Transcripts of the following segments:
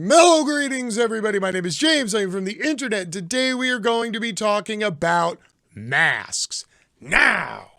Hello, greetings, everybody. My name is James. I'm from the internet. Today we are going to be talking about masks. Now,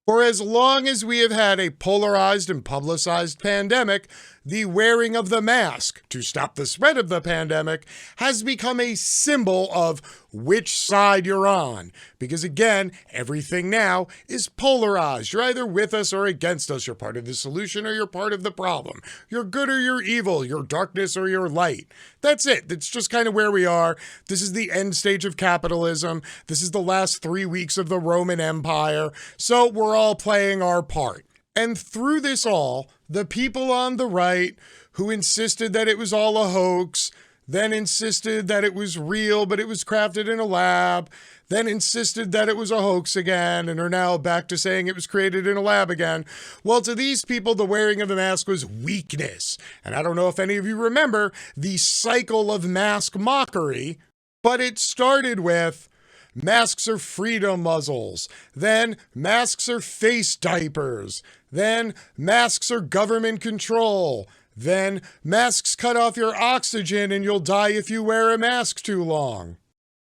for as long as we have had a polarized and publicized pandemic, the wearing of the mask to stop the spread of the pandemic has become a symbol of which side you're on. Because again, everything now is polarized. You're either with us or against us. You're part of the solution or you're part of the problem. You're good or you're evil. You're darkness or you're light. That's it. That's just kind of where we are. This is the end stage of capitalism. This is the last 3 weeks of the Roman Empire. So we're all playing our part. And through this all, the people on the right who insisted that it was all a hoax, then insisted that it was real, but it was crafted in a lab, then insisted that it was a hoax again, and are now back to saying it was created in a lab again. Well, to these people, the wearing of the mask was weakness. And I don't know if any of you remember the cycle of mask mockery, but it started with masks are freedom muzzles, then masks are face diapers, then masks are government control, then masks cut off your oxygen and you'll die if you wear a mask too long.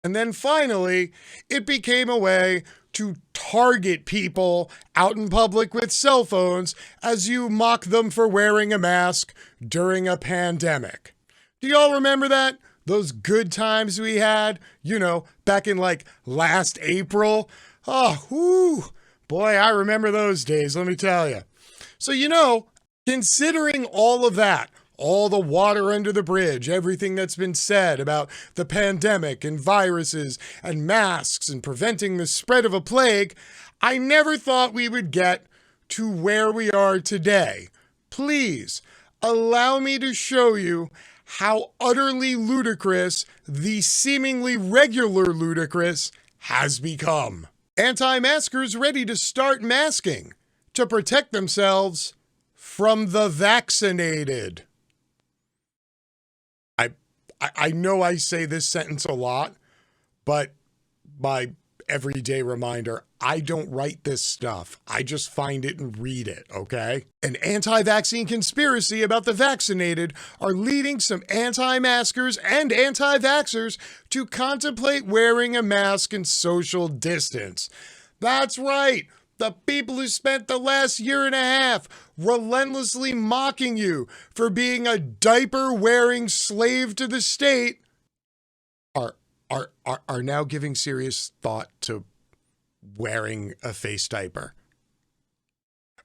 And then finally, it became a way to target people out in public with cell phones as you mock them for wearing a mask during a pandemic. Do y'all remember that? Those good times we had, back in like last April. Boy, I remember those days, let me tell you. So, considering all of that, all the water under the bridge, everything that's been said about the pandemic and viruses and masks and preventing the spread of a plague, I never thought we would get to where we are today. Please allow me to show you how utterly ludicrous the seemingly regular ludicrous has become. Anti-maskers ready to start masking to protect themselves from the vaccinated. I know I say this sentence a lot, but my everyday reminder, I don't write this stuff. I just find it and read it, okay? An anti-vaccine conspiracy about the vaccinated are leading some anti-maskers and anti-vaxers to contemplate wearing a mask and social distance. That's right. The people who spent the last year and a half relentlessly mocking you for being a diaper-wearing slave to the state are now giving serious thought to wearing a face diaper.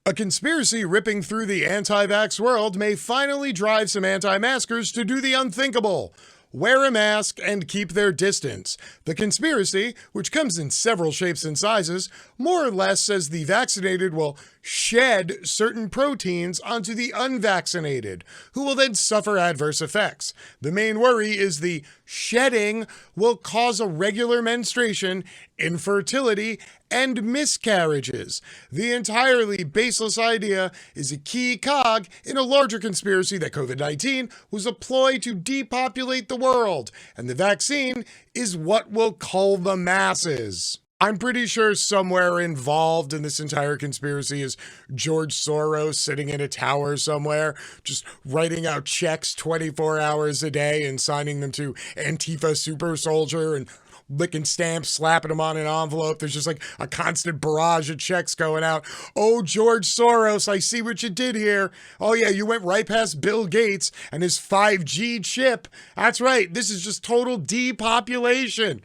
A conspiracy ripping through the anti-vax world may finally drive some anti-maskers to do the unthinkable. Wear a mask and keep their distance. The conspiracy, which comes in several shapes and sizes, more or less says the vaccinated will shed certain proteins onto the unvaccinated, who will then suffer adverse effects. The main worry is the shedding will cause irregular menstruation, infertility, and miscarriages. The entirely baseless idea is a key cog in a larger conspiracy that COVID-19 was a ploy to depopulate the world, and the vaccine is what will cull the masses. I'm pretty sure somewhere involved in this entire conspiracy is George Soros sitting in a tower somewhere, just writing out checks 24 hours a day and signing them to Antifa Super Soldier and licking stamps, slapping them on an envelope. There's just like a constant barrage of checks going out. Oh, George Soros, I see what you did here. Oh yeah, you went right past Bill Gates and his 5G chip. That's right, this is just total depopulation.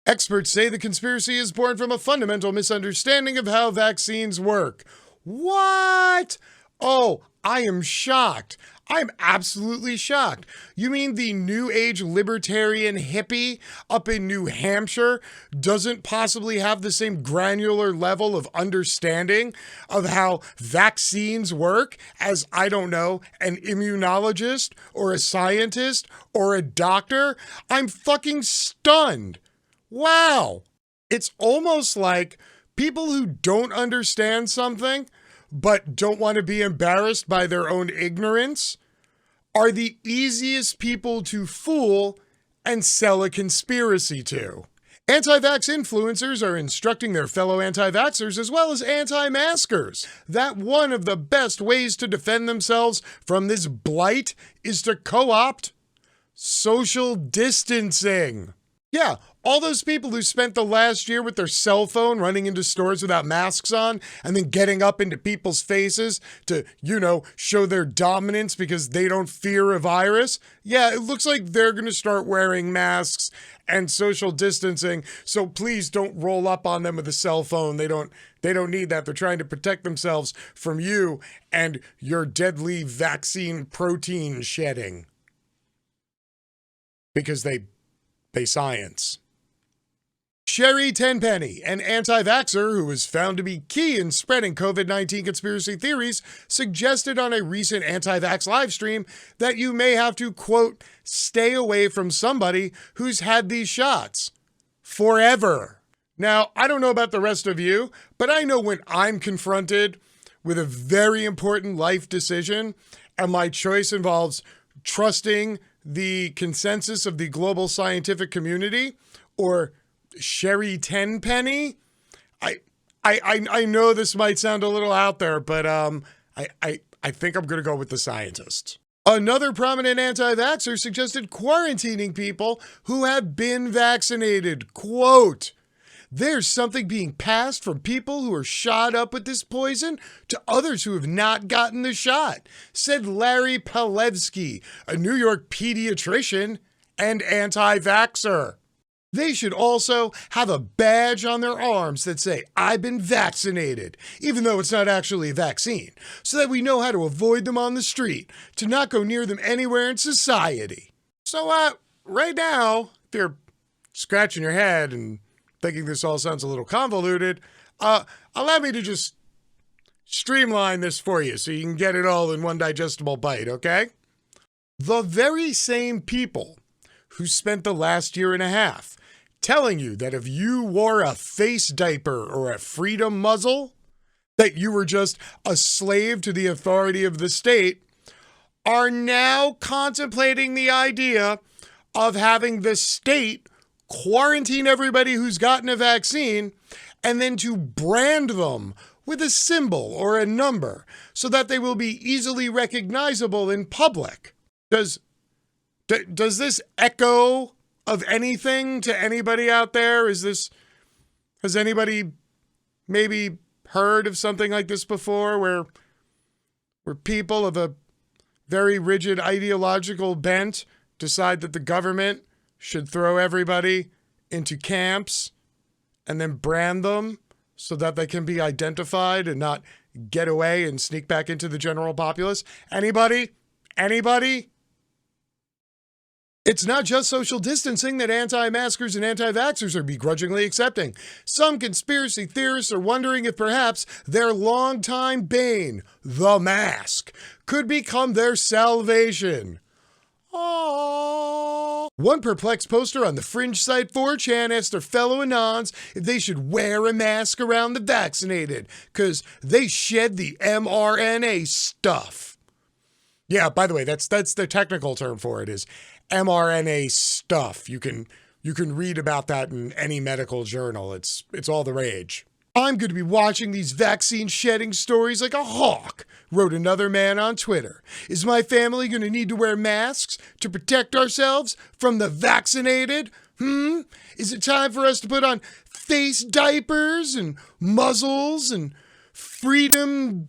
Experts say the conspiracy is born from a fundamental misunderstanding of how vaccines work. What? Oh, I am shocked. I'm absolutely shocked. You mean the New Age libertarian hippie up in New Hampshire doesn't possibly have the same granular level of understanding of how vaccines work as, I don't know, an immunologist or a scientist or a doctor? I'm fucking stunned. Wow. It's almost like people who don't understand something but don't want to be embarrassed by their own ignorance are the easiest people to fool and sell a conspiracy to. Anti-vax influencers are instructing their fellow anti-vaxers as well as anti-maskers that one of the best ways to defend themselves from this blight is to co-opt social distancing. Yeah, all those people who spent the last year with their cell phone running into stores without masks on and then getting up into people's faces to, show their dominance because they don't fear a virus. Yeah, it looks like they're going to start wearing masks and social distancing. So please don't roll up on them with a cell phone. They don't need that. They're trying to protect themselves from you and your deadly vaccine protein shedding. Because they science. Sherry Tenpenny, an anti-vaxxer who was found to be key in spreading COVID-19 conspiracy theories, suggested on a recent anti-vax live stream that you may have to, quote, stay away from somebody who's had these shots forever. Now, I don't know about the rest of you, but I know when I'm confronted with a very important life decision and my choice involves trusting the consensus of the global scientific community or Sherry Tenpenny. I know this might sound a little out there, but I think I'm going to go with the scientists. Another prominent anti-vaxxer suggested quarantining people who have been vaccinated. Quote, there's something being passed from people who are shot up with this poison to others who have not gotten the shot, said Larry Palevsky, a New York pediatrician and anti-vaxxer. They should also have a badge on their arms that say, I've been vaccinated, even though it's not actually a vaccine, so that we know how to avoid them on the street, to not go near them anywhere in society. So, right now, if you're scratching your head and thinking this all sounds a little convoluted, allow me to just streamline this for you so you can get it all in one digestible bite, okay? The very same people who spent the last year and a half telling you that if you wore a face diaper or a freedom muzzle, that you were just a slave to the authority of the state, are now contemplating the idea of having the state quarantine everybody who's gotten a vaccine and then to brand them with a symbol or a number so that they will be easily recognizable in public. Does this echo of anything to anybody out there? Has anybody maybe heard of something like this before where people of a very rigid ideological bent decide that the government should throw everybody into camps and then brand them so that they can be identified and not get away and sneak back into the general populace? Anybody? It's not just social distancing that anti-maskers and anti-vaxxers are begrudgingly accepting. Some conspiracy theorists are wondering if perhaps their longtime bane, the mask, could become their salvation. Aww. One perplexed poster on the fringe site 4chan asked their fellow Anons if they should wear a mask around the vaccinated, because they shed the mRNA stuff. Yeah, by the way, that's the technical term for it, is mRNA stuff. You can read about that in any medical journal. It's all the rage. I'm going to be watching these vaccine shedding stories like a hawk, wrote another man on Twitter. Is my family going to need to wear masks to protect ourselves from the vaccinated? Is it time for us to put on face diapers and muzzles and freedom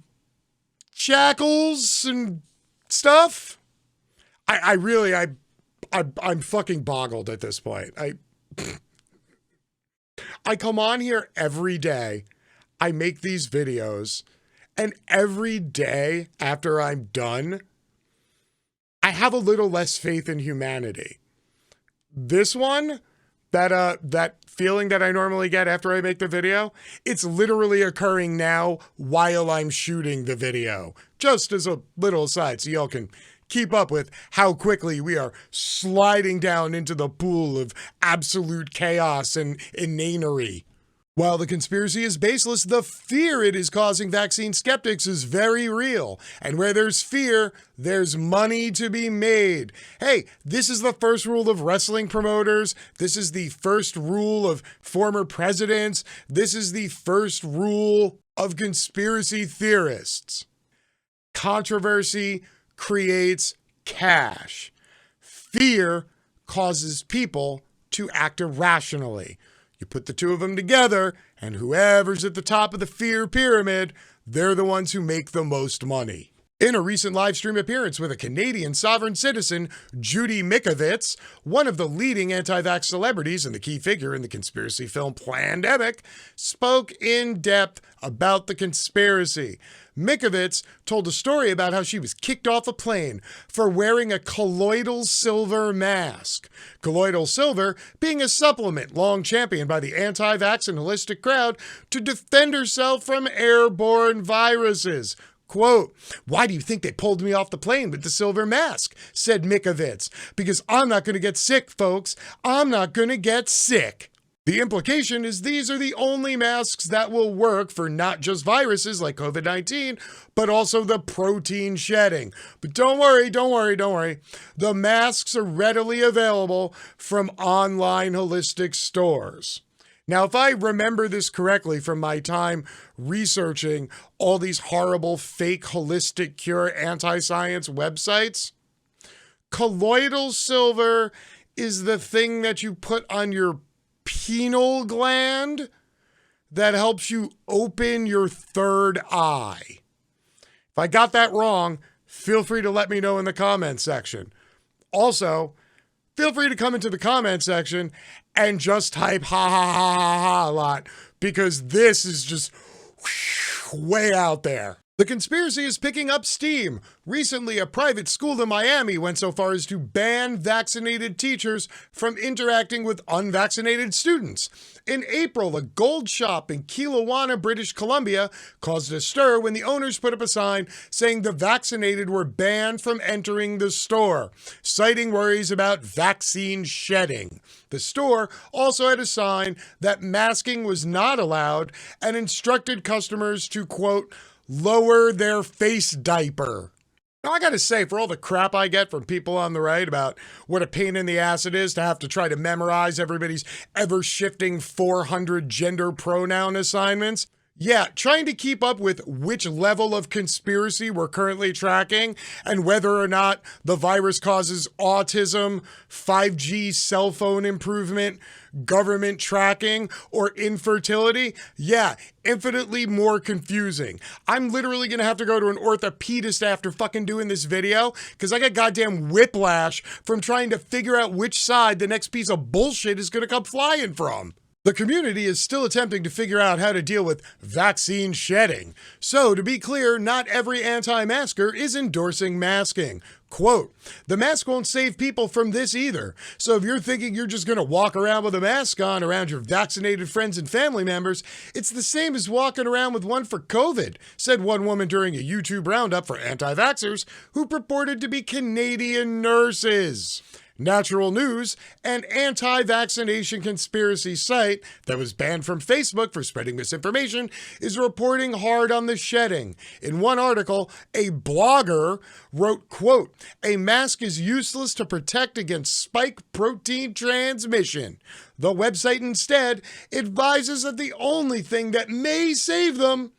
shackles and stuff? I'm fucking boggled at this point. I come on here every day. I make these videos, and every day after I'm done, I have a little less faith in humanity. This one, that feeling that I normally get after I make the video, it's literally occurring now while I'm shooting the video. Just as a little aside, so y'all can keep up with how quickly we are sliding down into the pool of absolute chaos and inanery. While the conspiracy is baseless, the fear it is causing vaccine skeptics is very real. And where there's fear, there's money to be made. Hey, this is the first rule of wrestling promoters. This is the first rule of former presidents. This is the first rule of conspiracy theorists. Controversy creates cash. Fear causes people to act irrationally. You put the two of them together, and whoever's at the top of the fear pyramid, they're the ones who make the most money. In a recent live stream appearance with a Canadian sovereign citizen, Judy Mikovits, one of the leading anti-vax celebrities and the key figure in the conspiracy film Plandemic, spoke in depth about the conspiracy. Mikovits told a story about how she was kicked off a plane for wearing a colloidal silver mask. Colloidal silver being a supplement long championed by the anti-vax and holistic crowd to defend herself from airborne viruses. Quote, "Why do you think they pulled me off the plane with the silver mask?" said Mikovits. "Because I'm not going to get sick, folks. I'm not going to get sick." The implication is these are the only masks that will work for not just viruses like COVID-19, but also the protein shedding. But don't worry. The masks are readily available from online holistic stores. Now, if I remember this correctly from my time researching all these horrible fake holistic cure anti-science websites, colloidal silver is the thing that you put on your pineal gland that helps you open your third eye. If I got that wrong, feel free to let me know in the comment section. Also, feel free to come into the comment section and just type ha ha ha ha ha a lot, because this is just way out there. The conspiracy is picking up steam. Recently, a private school in Miami went so far as to ban vaccinated teachers from interacting with unvaccinated students. In April, a gold shop in Kelowna, British Columbia, caused a stir when the owners put up a sign saying the vaccinated were banned from entering the store, citing worries about vaccine shedding. The store also had a sign that masking was not allowed and instructed customers to, quote, lower their face diaper. Now, I gotta say, for all the crap I get from people on the right about what a pain in the ass it is to have to try to memorize everybody's ever-shifting 400 gender pronoun assignments, yeah, trying to keep up with which level of conspiracy we're currently tracking and whether or not the virus causes autism, 5G cell phone improvement, government tracking, or infertility, yeah, infinitely more confusing. I'm literally gonna have to go to an orthopedist after fucking doing this video because I got goddamn whiplash from trying to figure out which side the next piece of bullshit is gonna come flying from. The community is still attempting to figure out how to deal with vaccine shedding. So, to be clear, not every anti-masker is endorsing masking. Quote, "The mask won't save people from this either. So if you're thinking you're just going to walk around with a mask on around your vaccinated friends and family members, it's the same as walking around with one for COVID," said one woman during a YouTube roundup for anti-vaxers who purported to be Canadian nurses. Natural News, an anti-vaccination conspiracy site that was banned from Facebook for spreading misinformation, is reporting hard on the shedding. In one article, a blogger wrote, quote, "A mask is useless to protect against spike protein transmission. The website instead advises that the only thing that may save them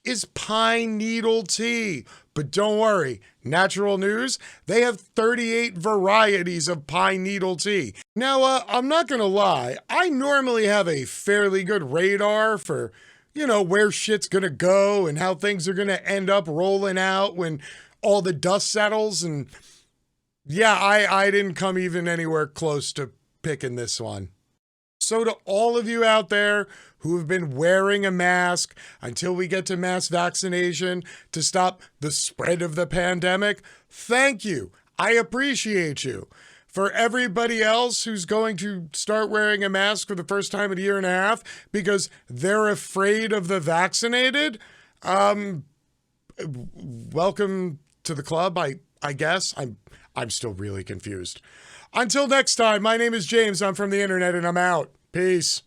is pine needle tea." But don't worry, Natural News, they have 38 varieties of pine needle tea. Now, I'm not gonna lie, I normally have a fairly good radar for, where shit's gonna go and how things are gonna end up rolling out when all the dust settles. And yeah, I didn't come even anywhere close to picking this one. So to all of you out there who have been wearing a mask until we get to mass vaccination to stop the spread of the pandemic, thank you. I appreciate you. For everybody else who's going to start wearing a mask for the first time in a year and a half because they're afraid of the vaccinated, welcome to the club, I guess. I'm still really confused. Until next time, my name is James. I'm from the internet and I'm out. Peace.